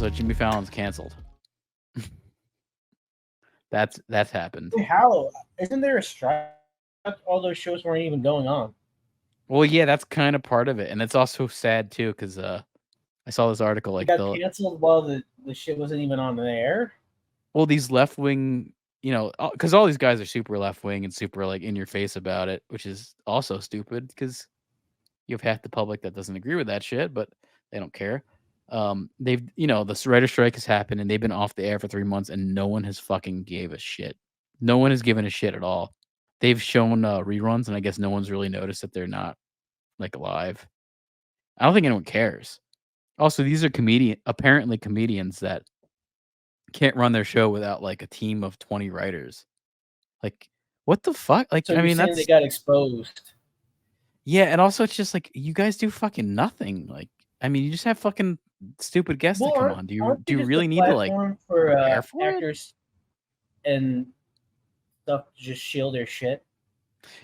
So Jimmy Fallon's canceled. That's happened. Wait, how? Isn't there a strike? All those shows weren't even going on. Well, yeah, that's kind of part of it, and it's also sad too because I saw this article It like got canceled while the shit wasn't even on the air. these left wing, because all these guys are super left wing and super like in your face about it, which is also stupid because you have half the public that doesn't agree with that shit, but they don't care. They've the writer strike has happened and they've been off the air for 3 months and no one has fucking gave a shit. No one has given a shit at all. They've shown reruns and I guess no one's really noticed that they're not like live. I don't think anyone cares. Also, these are apparently comedians that can't run their show without like a team of 20 writers. Like, what the fuck? Like, So I you're mean, saying they that's got exposed? yeah, and also it's just like you guys do fucking nothing. Like, I mean, you just have fucking stupid guests that Well, come on. Do you aren't do they you just a really need to like platform for prepare for it? actors and stuff to just shield their shit?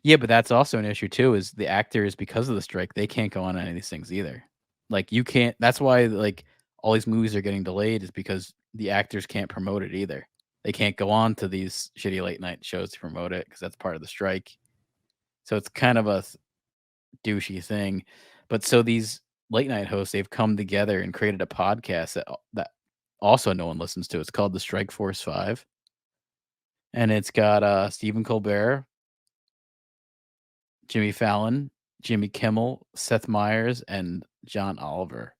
Yeah, but that's also an issue too. Is the actors because of the strike they can't go on any of these things either. Like you can't. That's why like all these movies are getting delayed is because the actors can't promote it either. They can't go on to these shitty late night shows to promote it because that's part of the strike. So it's kind of a douchey thing. But so these late night hosts, they've come together and created a podcast that also no one listens to. It's called the Strike Force 5. And it's got Stephen Colbert, Jimmy Fallon, Jimmy Kimmel, Seth Meyers, and John Oliver.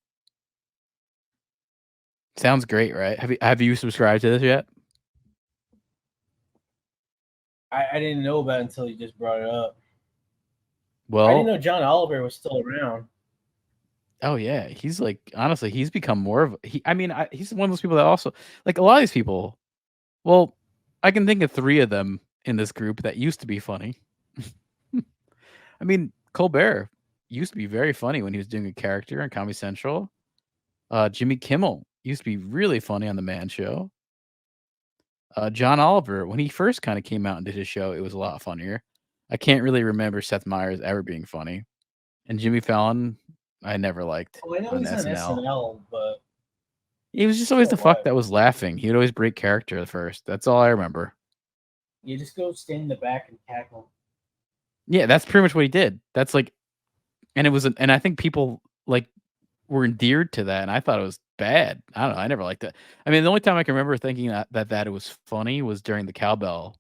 Sounds great, right? Have you subscribed to this yet? I didn't know about it until you just brought it up. I didn't Well, know John Oliver was still around. oh yeah, he's like honestly, he's become more of he. I mean, he's one of those people that also like a lot of these people. Well, I can think of 3 of them in this group that used to be funny. I mean, Colbert used to be very funny when he was doing a character on Comedy Central. Jimmy Kimmel used to be really funny on The Man Show. John Oliver, when he first kind of came out and did his show, it was a lot funnier. I can't really remember Seth Meyers ever being funny. And Jimmy Fallon, I never liked Oh, I know on he's on SNL. SNL, but He was just always so the fuck what? that was laughing. He would always break character at first. That's all I remember. You just go stand in the back and cackle. Yeah, that's pretty much what he did. That's like, and it was, and I think people like were endeared to that, and I thought it was bad. I don't know. I never liked it. I mean, the only time I can remember thinking that it was funny was during the cowbell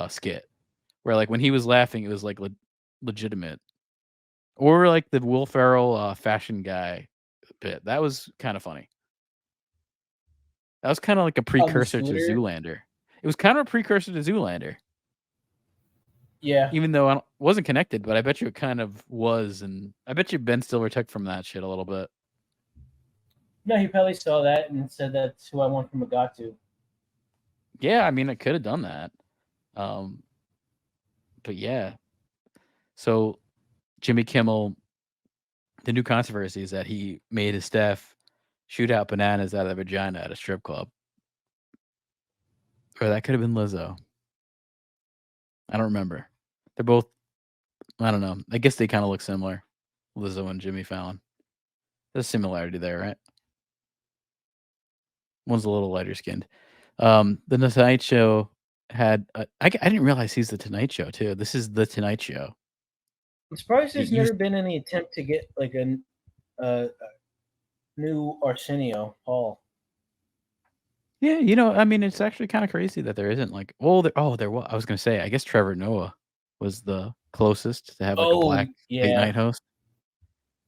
skit, where like when he was laughing, it was like legitimate, or like the Will Ferrell fashion guy bit. That was kind of funny. That was kind of like a On the precursor to scooter? Zoolander. It was kind of a precursor to Zoolander, Yeah. even though wasn't connected. But I bet you it kind of was, and I bet you Ben Stiller took from that shit a little bit. No, he probably saw that and said that's who I want from Agatu. Yeah, I mean, I could have done that. Um, but yeah, so Jimmy Kimmel, the new controversy is that he made his staff shoot out bananas out of their vagina at a strip club. Or that could have been Lizzo. I don't remember. They're both, I don't know. I guess they kind of look similar. Lizzo and Jimmy Fallon. There's a similarity there, right? One's a little lighter skinned. The Tonight Show had, I didn't realize he's the Tonight Show too. This is the Tonight Show. I'm surprised It there's used, never been any attempt to get like a new Arsenio Hall. yeah, I mean, it's actually kind of crazy that there isn't like, there was. I was gonna say, I guess Trevor Noah was the closest to have like a Oh black late yeah. night host,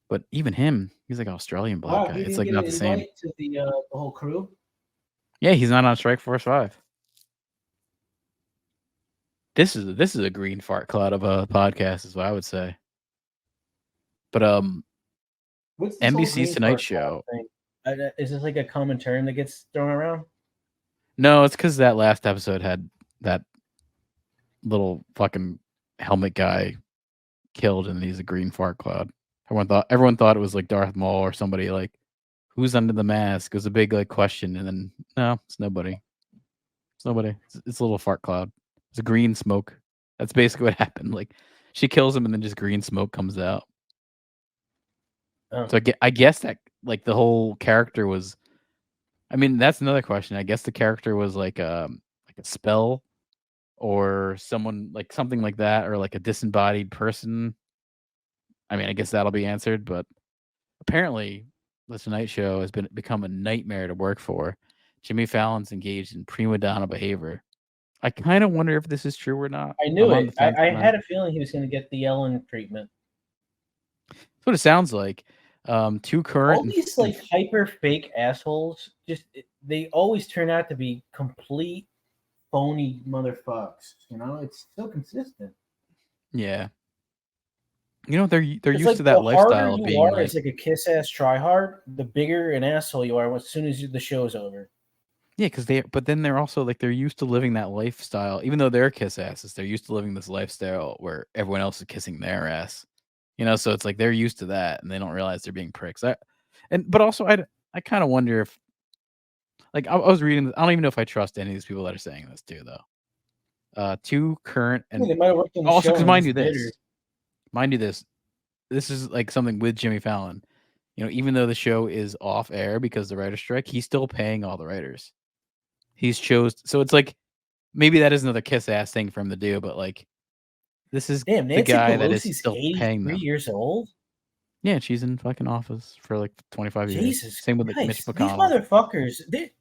but even him, he's like an Australian black Wow, guy. he It's didn't like get an not the same. invite to the whole crew. Yeah, he's not on Strike Force 5. This is a green fart cloud of a podcast, is what I would say. But What's this whole NBC's green Tonight fart cloud Show. thing? Is this like a common term that gets thrown around? No, it's because that last episode had that little fucking helmet guy killed, and he's a green fart cloud. Everyone thought it was like Darth Maul or somebody like who's under the mask. It was a big like question, and then no, it's nobody. It's nobody. It's a little fart cloud. It's a green smoke. That's basically what happened. Like she kills him, and then just green smoke comes out. Oh. So I guess that like the whole character was I mean, that's another question. I guess the character was like a spell or someone like something like that, or like a disembodied person. I mean, I guess that'll be answered, but apparently the Tonight Show has become a nightmare to work for. Jimmy Fallon's engaged in prima donna behavior. I kind of wonder if this is true or not. I knew I'm on the it. fence I on that. had a feeling he was going to get the Ellen treatment. That's what it sounds like. Two current All these like hyper fake assholes, they always turn out to be complete phony motherfucks. You know, it's so consistent. yeah, you know they're It's used to like that the harder lifestyle of you being are like as like a kiss ass tryhard, the bigger an asshole you are as soon as the show's over. yeah, because but then they're also like they're used to living that lifestyle, even though they're kiss asses. They're used to living this lifestyle where everyone else is kissing their ass. You know, so it's like they're used to that and they don't realize they're being pricks. But also I kind of wonder if like I was reading. I don't even know if I trust any of these people that are saying this too, though. Two current I mean, and they might have worked on the also show because and they're just bitter. mind you this is like something with Jimmy Fallon. You know, even though the show is off air because of the writer's strike, he's still paying all the writers. He's chose so it's like maybe that is another kiss ass thing for him to do, but like this is Damn, the Nancy guy that is Pelosi's still paying 83 them. years old. Yeah, she's in fucking office for like 25 years. Jesus Same with like Mitch Christ, these McConnell. motherfuckers, they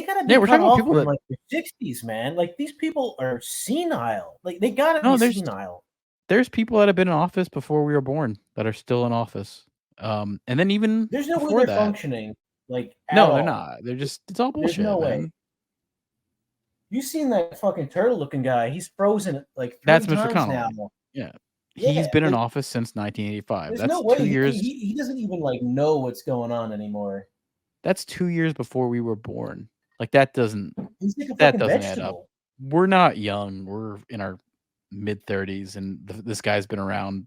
gotta Yeah, be we're cut talking about off people in that like their 60s, man. Like these people are senile. Like they gotta be no, senile. there's people that have been in office before we were born that are still in office. And then even There's no way before they're that, functioning like at no, they're all. not. They're just it's all There's no bullshit, way. man. You seen that fucking turtle looking guy? He's frozen like three That's Mitch times now. McConnell. Yeah. He's Yeah, been in like office since 1985. there's no way 2 years he doesn't even like know what's going on anymore. that's 2 years before we were born. Like that He's like a that fucking doesn't add up. vegetable. We're not young. We're in our mid 30s and this guy's been around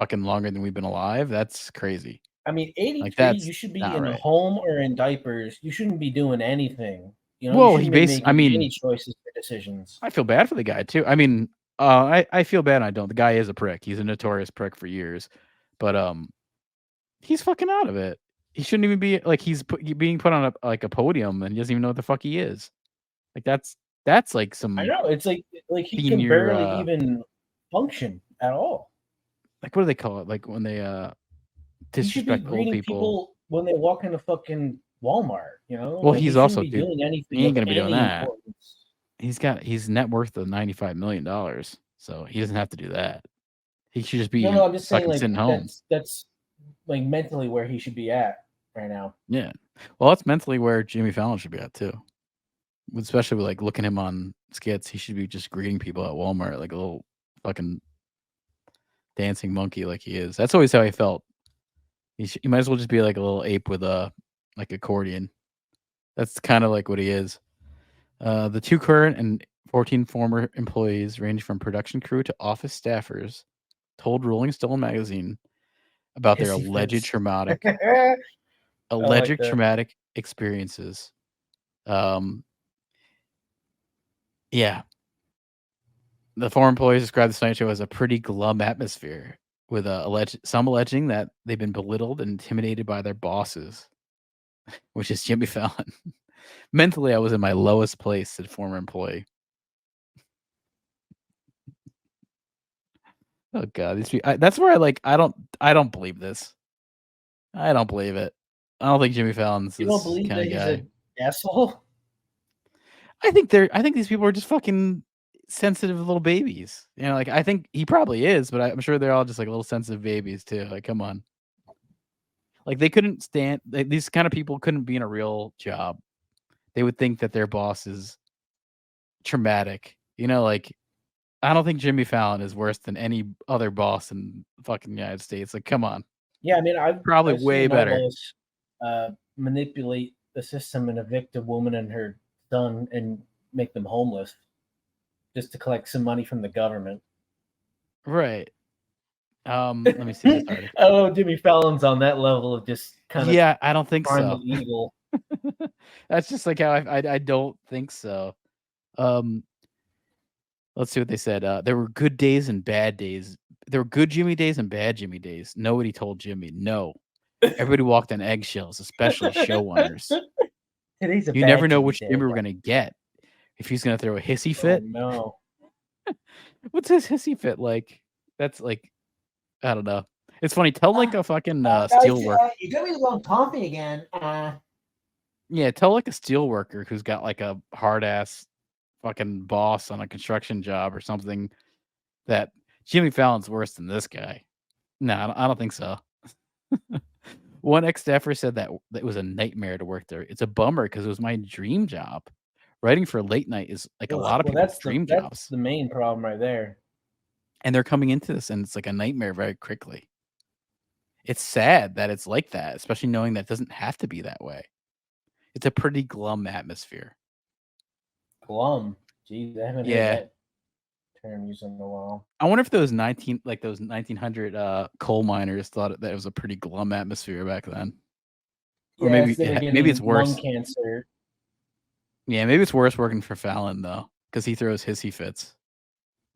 fucking longer than we've been alive. That's crazy. I mean, Like 83, that's you should be not in a right. home or in diapers. You shouldn't be doing anything. You know, you Well, shouldn't be I making any mean, choices or decisions. I feel bad for the guy too. I mean, I feel bad. And I don't. The guy is a prick. He's a notorious prick for years, but he's fucking out of it. He shouldn't even be like being put on a podium and he doesn't even know what the fuck he is. Like that's like I some know it's like he can senior barely even function at all. like what do they call it? Like when they He should be disrespect old greeting people. people when they walk into fucking Walmart. You know, Well, like he he's shouldn't also be dude. doing He anything ain't of gonna be doing any that. importance. He's net worth of $95 million, so he doesn't have to do that. He should just No, be I'm just saying fucking like sitting home. that's like mentally where he should be at right now. Yeah. Well, that's mentally where Jimmy Fallon should be at too. Especially with like looking him on skits, he should be just greeting people at Walmart like a little fucking dancing monkey like he is. That's always how he felt. He might as well just be like a little ape with a like accordion. That's kind of like what he is. The two current and 14 former employees, range from production crew to office staffers, told Rolling Stone magazine about their Hissy fits. I like that. traumatic experiences. Um, yeah, the former employees described the Tonight Show as a pretty glum atmosphere, with some alleging that they've been belittled and intimidated by their bosses, which is Jimmy Fallon. Mentally, I was in my lowest place, said former employee. Oh god, these people, that's where I don't believe this. I don't believe it. I don't think Jimmy Fallon's You don't this believe kind that of he's guy. an asshole? I think these people are just fucking sensitive little babies. You know, like I think he probably is, but I'm sure they're all just like little sensitive babies too. Like, come on. Like they couldn't stand these kind of people couldn't be in a real job. They would think that their boss is traumatic. You know, like I don't think Jimmy Fallon is worse than any other boss in fucking United States. Like, come on. Yeah, I mean, Probably I've way seen my better. boss manipulate the system and evict a woman and her son and make them homeless just to collect some money from the government. Right. Let me see this I article. don't know, Jimmy Fallon's on that level of just kind of Yeah, I don't think so. primal evil. That's just like how I don't think so. Um, let's see what they said. There were good days and bad days. There were good Jimmy days and bad Jimmy days. Nobody told Jimmy no. Everybody walked on eggshells, especially showrunners. Today's a You never bad know Jimmy which day. Jimmy we're gonna get. If he's gonna throw a hissy Oh fit. no. What's his hissy fit like? That's like I don't know. It's funny. Tell like a fucking steel work. You got me the wrong coffee again. Yeah, tell like a steel worker who's got like a hard ass fucking boss on a construction job or something that Jimmy Fallon's worse than this guy. No, I don't think so. One ex-staffer said that it was a nightmare to work there. It's a bummer because it was my dream job. Writing for late night is like a Ugh, lot of well, people's dream that's jobs, the main problem right there. and they're coming into this, and it's like a nightmare very quickly. It's sad that it's like that, especially knowing that it doesn't have to be that way. It's a pretty glum atmosphere. Glum. Jeez, I haven't heard Yeah. that term used in a while. I wonder if those 1900 coal miners thought that it was a pretty glum atmosphere back then. Or Yes, they were maybe it's getting lung worse. cancer. Yeah, maybe it's worse working for Fallon though, because he throws hissy fits.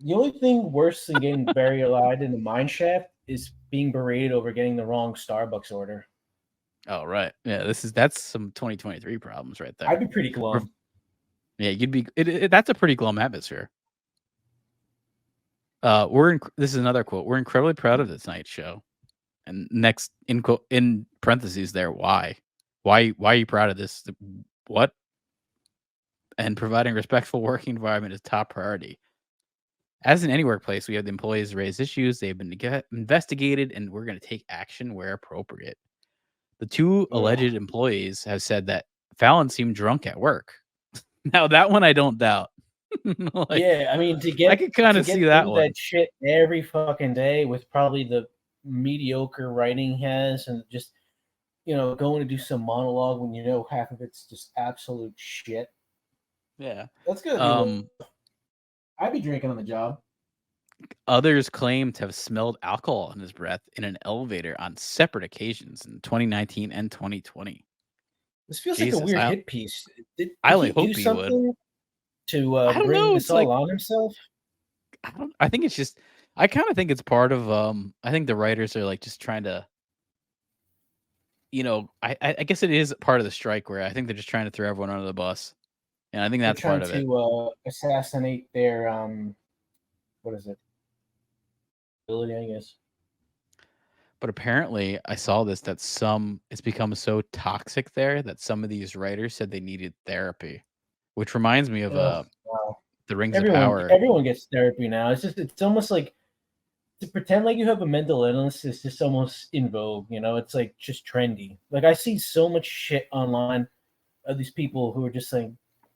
The only thing worse than getting buried alive in the mine shaft is being berated over getting the wrong Starbucks order. Oh right, yeah. That's some 2023 problems right I'd there. be pretty glum. Yeah, you'd be. That's a pretty glum atmosphere. This is another quote. We're incredibly proud of this night's show. And next in parentheses there, why? Why are you proud of this? What? And providing respectful working environment is top priority. As in any workplace, we have the employees raise issues. They've been investigated, and we're going to take action where appropriate. The two Ugh. alleged employees have said that Fallon seemed drunk at work. Now that one I don't doubt. Like, Yeah, I mean I could kind of see that through that one. shit every fucking day with probably the mediocre writing he has, and just going to do some monologue when half of it's just absolute shit. Yeah. That's gonna be rough. I'd be drinking on the job. Others claim to have smelled alcohol in his breath in an elevator on separate occasions in 2019 and 2020. This feels like a Jesus, weird hit piece. I Did only he do hope he would. something to I don't bring know. this It's like all on himself? I think it's just I kind of think it's part of I think the writers are like just trying to I guess it is part of the strike where I think they're just trying to throw everyone under the bus. And I think They're that's part trying of it. to assassinate their what is it? Ability, I guess. But apparently I saw this that it's become so toxic there that some of these writers said they needed therapy, which reminds me of Ugh, wow. the Rings of Everyone Power. everyone gets therapy now. It's almost like to pretend like you have a mental illness is just almost in vogue. It's like just trendy. Like I see so much shit online of these people who are just like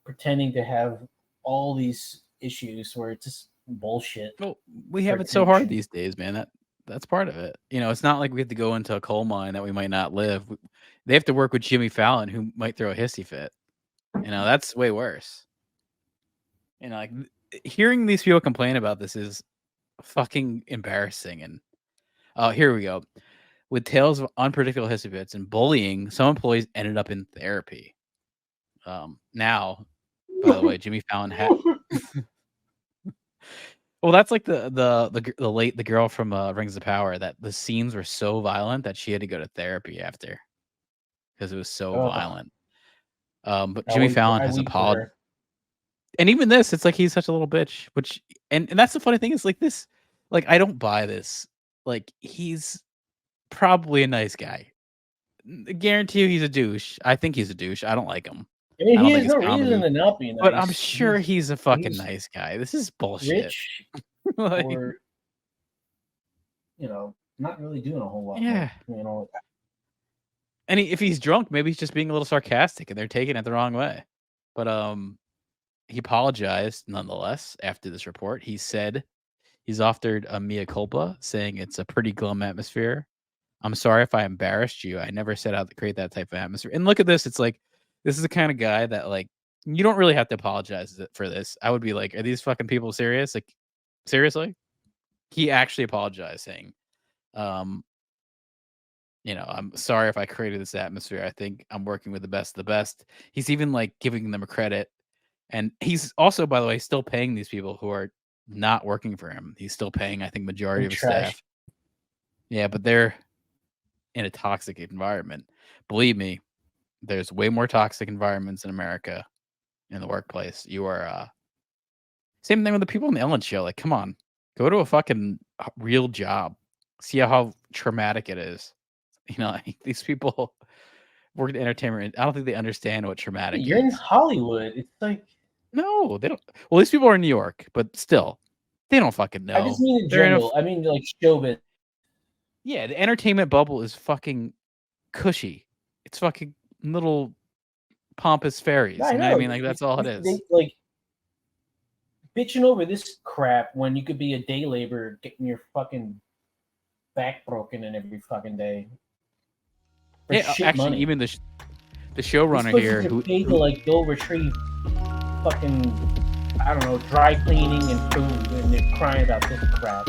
pretending to have all these issues where it's just bullshit Well, we for have it so hard attention. these days, man. That's part of it. It's not like we have to go into a coal mine that we might not live. They have to work with Jimmy Fallon, who might throw a hissy fit. That's way worse. Like hearing these people complain about this is fucking embarrassing. And here we go. With tales of unpredictable hissy fits and bullying, some employees ended up in therapy. Now, by the way, Jimmy Fallon had. Well, that's like the girl from Rings of Power. That the scenes were so violent that she had to go to therapy after because it was so Ugh, violent. But Jimmy Fallon I has weep for apologized, her. and even this, it's like he's such a little bitch. Which and that's the funny thing is like this, like I don't buy this. Like he's probably a nice guy. Guarantee you he's a douche. I think he's a douche. I don't like him. I mean, I he don't think has his no reason comedy, to not be but I'm nice. sure he's a fucking He's nice guy. This is bullshit. rich Like, or not really doing a whole lot more. yeah. You know, And if he's drunk, maybe he's just being a little sarcastic and they're taking it the wrong way. But he apologized nonetheless after this report. He said he's offered a mea culpa, saying it's a pretty glum atmosphere. I'm sorry if I embarrassed you. I never set out to create that type of atmosphere. And look at this. It's like this is the kind of guy that like you don't really have to apologize for this. I would be like, are these fucking people serious? Like seriously? He actually apologized, saying, um, I'm sorry if I created this atmosphere. I think I'm working with the best of the best. He's even like giving them a credit. And he's also, by the way, still paying these people who are not working for him. He's still paying, I think, majority some of his trash. staff. Yeah, but they're in a toxic environment. Believe me, there's way more toxic environments in America in the workplace. You are same thing with the people on the Ellen show. Like, come on, go to a fucking real job. See how traumatic it is. You know, like, these people work in entertainment. I don't think they understand what traumatic You're in is. Hollywood. It's like No, they don't. Well, these people are in New York, but still, they don't fucking I just know. mean in They're in a general. I mean like showbiz. yeah. The entertainment bubble is fucking cushy. It's fucking little pompous fairies. I You know what I know. mean? Like that's all it They is. like bitching over this crap when you could be a day laborer getting your fucking back broken in every fucking day for Yeah, shit actually, money. even the These showrunner pussies here, are who paid to who like go retrieve fucking I don't know dry cleaning and food, and they're crying about this crap.